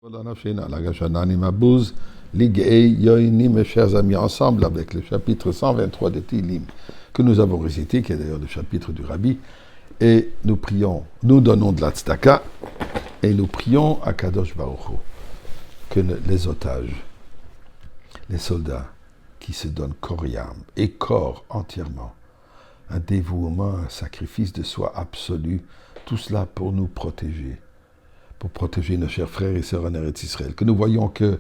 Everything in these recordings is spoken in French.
Mes chers amis, ensemble avec le chapitre 123 de Tehillim, que nous avons récité, qui est d'ailleurs le chapitre du Rabbi, et nous prions, nous donnons de la tzedaka, et nous prions à Kadosh Baruch Hu, que les otages, les soldats qui se donnent corps et âme, et corps entièrement, un dévouement, un sacrifice de soi absolu, tout cela pour nous protéger nos chers frères et sœurs en Eretz Israël, que nous voyons que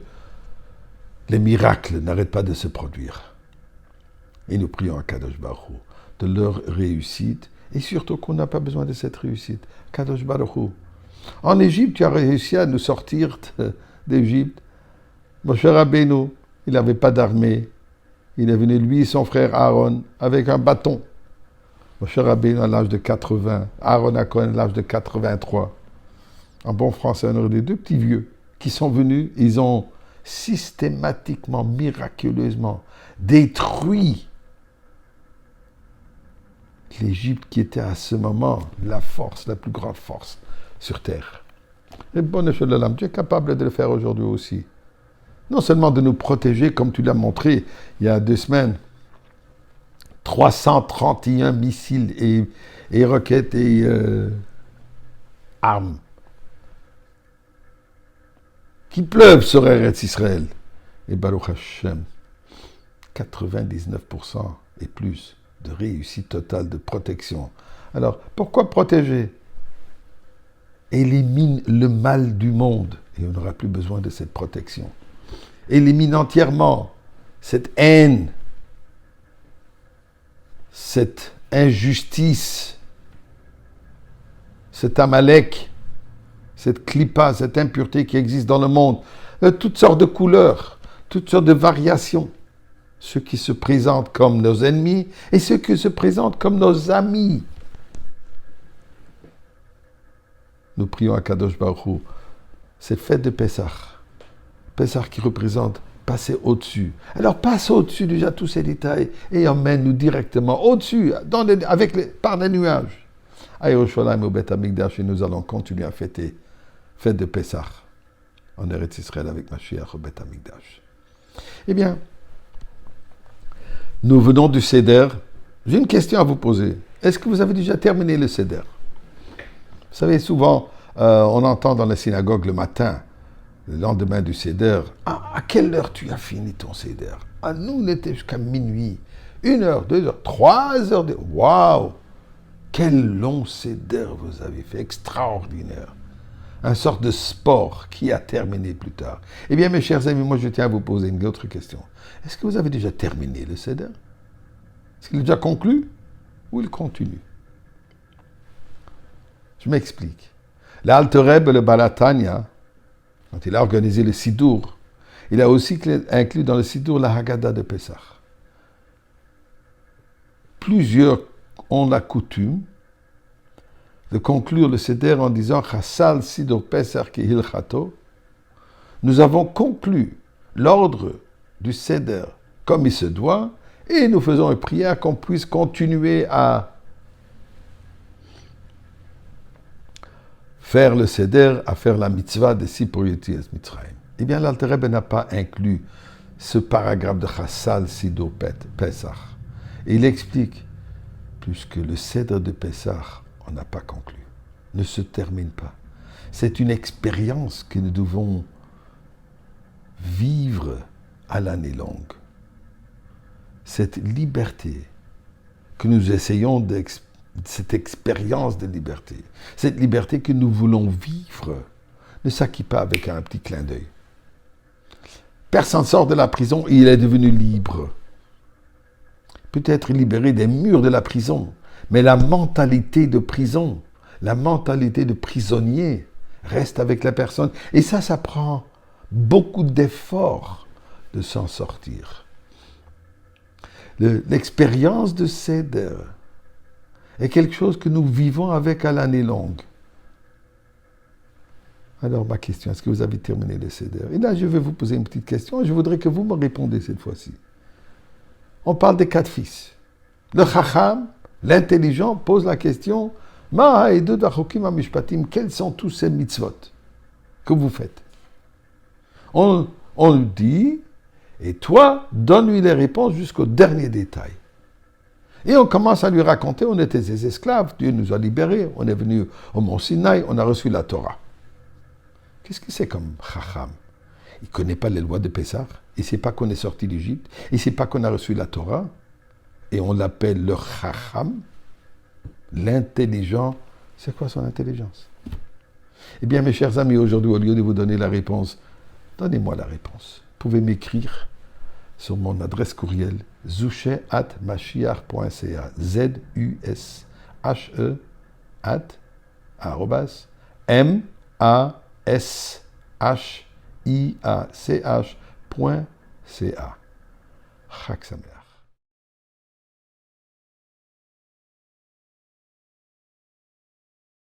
les miracles n'arrêtent pas de se produire. Et nous prions à Kadosh Baruch Hu de leur réussite, et surtout qu'on n'a pas besoin de cette réussite. Kadosh Baruch Hu. En Égypte, tu as réussi à nous sortir d'Égypte. Moshe Rabbeinu, il n'avait pas d'armée. Il est venu, lui et son frère Aaron, avec un bâton. Moshe Rabbeinu à l'âge de 80, Aaron à l'âge de 83. En bon français, on aurait des deux petits vieux qui sont venus, ils ont systématiquement, miraculeusement détruit l'Égypte qui était à ce moment la force, la plus grande force sur terre. Et bon, tu es capable de le faire aujourd'hui aussi. Non seulement de nous protéger, comme tu l'as montré il y a 2 semaines, 331 missiles et roquettes et armes qui pleuvent sur Eretz Israël. Et Baruch Hashem, 99% et plus de réussite totale de protection. Alors, pourquoi protéger? Élimine le mal du monde et on n'aura plus besoin de cette protection. Élimine entièrement cette haine, cette injustice, cet Amalek, cette clipa, cette impureté qui existe dans le monde, toutes sortes de couleurs, toutes sortes de variations. Ceux qui se présentent comme nos ennemis et ceux qui se présentent comme nos amis. Nous prions à Kadosh Baruch Hu, cette fête de Pessah. Pessah qui représente passer au-dessus. Alors passe au-dessus déjà tous ces détails et emmène-nous directement au-dessus, par les nuages. À Yerushalayim au Beth Amikdash, et nous allons continuer à fêter fête de Pessah en Eretz Israël avec Mashiach au Beth Amikdash. Eh bien, nous venons du Seder. J'ai une question à vous poser. Est-ce que vous avez déjà terminé le Seder? Vous savez, souvent, on entend dans la synagogue le matin, le lendemain du Seder, « à quelle heure tu as fini ton Seder ?» Nous, on était jusqu'à minuit. 1 heure, 2 heures, 3 heures. Waouh! Quel long Seder vous avez fait, extraordinaire. Un sorte de sport qui a terminé plus tard. Eh bien, mes chers amis, moi je tiens à vous poser une autre question. Est-ce que vous avez déjà terminé le Seder? Est-ce qu'il est déjà conclu? Ou il continue? Je m'explique. L'Alter Rebbe, le Balatania, quand il a organisé le Sidour, il a aussi inclus dans le Sidour la Haggadah de Pessah. Plusieurs ont la coutume de conclure le Seder en disant Chassal Sidur Pesach ki hilchato. Nous avons conclu l'ordre du Seder comme il se doit et nous faisons une prière qu'on puisse continuer à faire le Seder, à faire la mitzvah de Sipur Yetzias Mitzrayim. Eh bien, l'Alter Rebbe n'a pas inclus ce paragraphe de Chassal Sidur Pesach. Et il explique, puisque le Seder de Pesach, on n'a pas conclu, ne se termine pas. C'est une expérience que nous devons vivre à l'année longue. Cette liberté que nous essayons cette expérience de liberté, cette liberté que nous voulons vivre, ne s'acquiert pas avec un petit clin d'œil. Personne sort de la prison et il est devenu libre. Peut-être libéré des murs de la prison, mais la mentalité de prison, la mentalité de prisonnier reste avec la personne. Et ça prend beaucoup d'efforts de s'en sortir. L'expérience de Seder est quelque chose que nous vivons avec à l'année longue. Alors ma question, est-ce que vous avez terminé le Seder? Et là, je vais vous poser une petite question et je voudrais que vous me répondez cette fois-ci. On parle des 4 fils. Le Chacham, l'intelligent, pose la question quels sont tous ces mitzvot que vous faites? On lui dit, et toi, donne-lui les réponses jusqu'au dernier détail. Et on commence à lui raconter, on était des esclaves, Dieu nous a libérés, on est venu au mont Sinaï, on a reçu la Torah. Qu'est-ce que c'est comme Chacham? Il ne connaît pas les lois de Pessah, il ne sait pas qu'on est sorti d'Égypte, il ne sait pas qu'on a reçu la Torah, et on l'appelle le Chacham, l'intelligent. C'est quoi son intelligence? Eh bien, mes chers amis, aujourd'hui, au lieu de vous donner la réponse, donnez-moi la réponse. Vous pouvez m'écrire sur mon adresse courriel zushe@mashiach.ca, ZUSHE @ MASHIACH.ca. Chag Sameach.